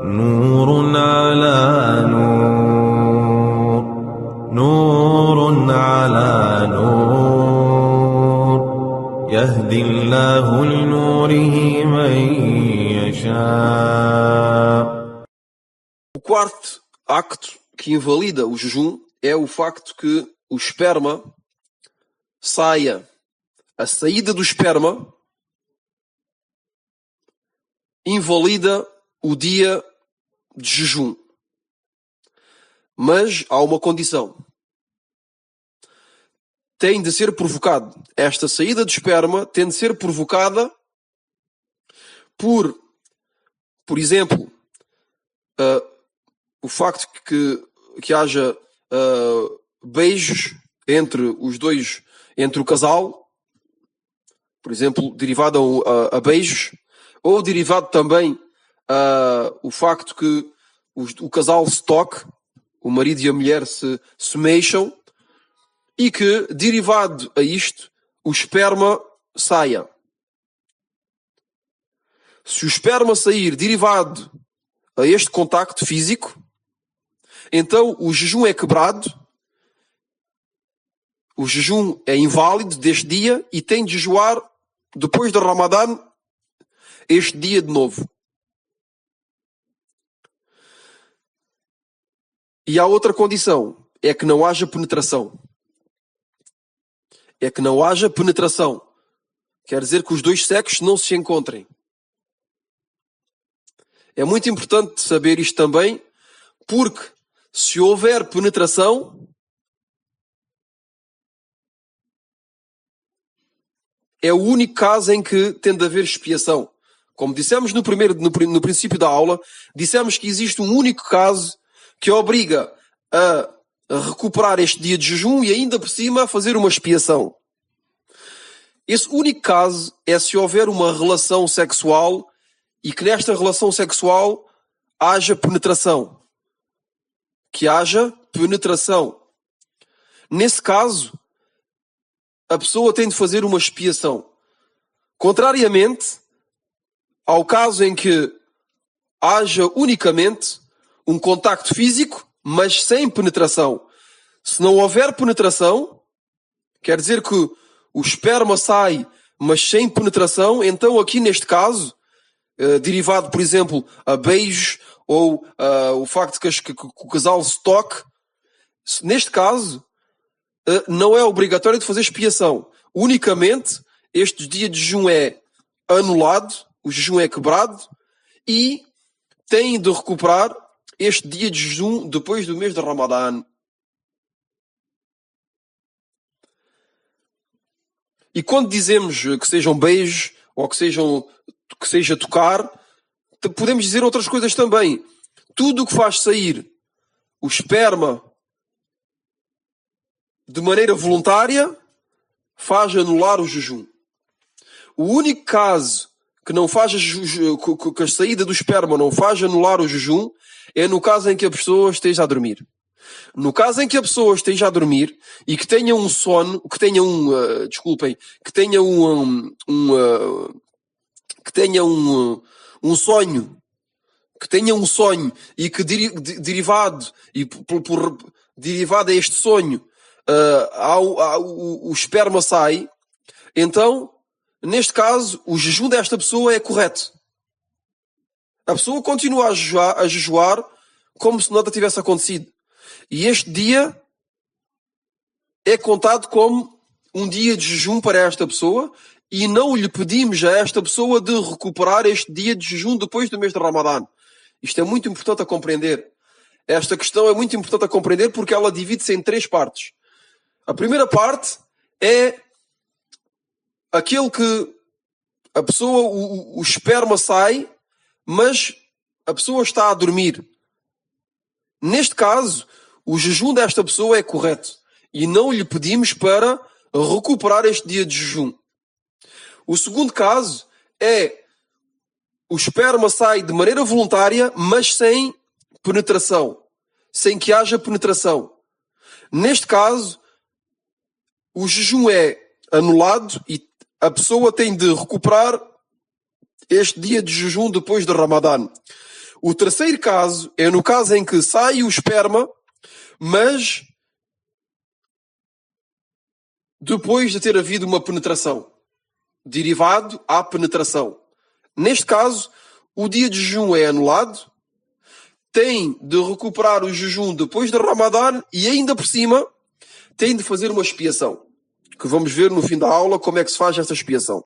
نور على نور، نور على نور، يهدي الله لنوره من يشاء. O quarto acto que invalida o jejum é o facto que o esperma saia. A saída do esperma invalida o dia de jejum. Mas há uma condição. Tem de ser provocado. Esta saída do esperma tem de ser provocada por exemplo, o facto que haja beijos entre os dois, entre o casal, por exemplo, derivado a beijos, ou derivado também o facto que o casal se toque, o marido e a mulher se mexam, e que, derivado a isto, o esperma saia. Se o esperma sair derivado a este contacto físico, então o jejum é quebrado, o jejum é inválido deste dia e tem de jejuar depois do Ramadã este dia de novo. E há outra condição, é que não haja penetração. É que não haja penetração. Quer dizer que os dois sexos não se encontrem. É muito importante saber isto também, porque se houver penetração, é o único caso em que tem de haver expiação. Como dissemos no princípio da aula, dissemos que existe um único caso que obriga a recuperar este dia de jejum e ainda por cima a fazer uma expiação. Esse único caso é se houver uma relação sexual e que nesta relação sexual haja penetração. Que haja penetração. Nesse caso, a pessoa tem de fazer uma expiação. Contrariamente ao caso em que haja unicamente um contacto físico, mas sem penetração. Se não houver penetração, quer dizer que o esperma sai, mas sem penetração, então aqui neste caso, derivado, por exemplo, a beijos ou o facto que o casal se toque, neste caso, não é obrigatório de fazer expiação. Unicamente, este dia de jejum é anulado, o jejum é quebrado e tem de recuperar este dia de jejum depois do mês de Ramadã. E quando dizemos que sejam beijos ou que seja tocar, podemos dizer outras coisas também. Tudo o que faz sair o esperma de maneira voluntária faz anular o jejum. O único caso que não faz que a saída do esperma não faz anular o jejum é no caso em que a pessoa esteja a dormir. No caso em que a pessoa esteja a dormir e que tenha um sono, que tenha um sonho e que derivado a este sonho o esperma sai, então, neste caso, o jejum desta pessoa é correto. A pessoa continua a jejuar como se nada tivesse acontecido. E este dia é contado como um dia de jejum para esta pessoa e não lhe pedimos a esta pessoa de recuperar este dia de jejum depois do mês de Ramadã. Isto é muito importante a compreender. Esta questão é muito importante a compreender porque ela divide-se em 3 partes. A primeira parte é aquele que a pessoa, o esperma sai, mas a pessoa está a dormir. Neste caso, o jejum desta pessoa é correto e não lhe pedimos para recuperar este dia de jejum. O segundo caso é o esperma sai de maneira voluntária, mas sem penetração, sem que haja penetração. Neste caso, o jejum é anulado e a pessoa tem de recuperar este dia de jejum depois de Ramadã. O terceiro caso é no caso em que sai o esperma, mas depois de ter havido uma penetração, derivado à penetração. Neste caso, o dia de jejum é anulado, tem de recuperar o jejum depois de Ramadã e ainda por cima tem de fazer uma expiação, que vamos ver no fim da aula como é que se faz esta expiação.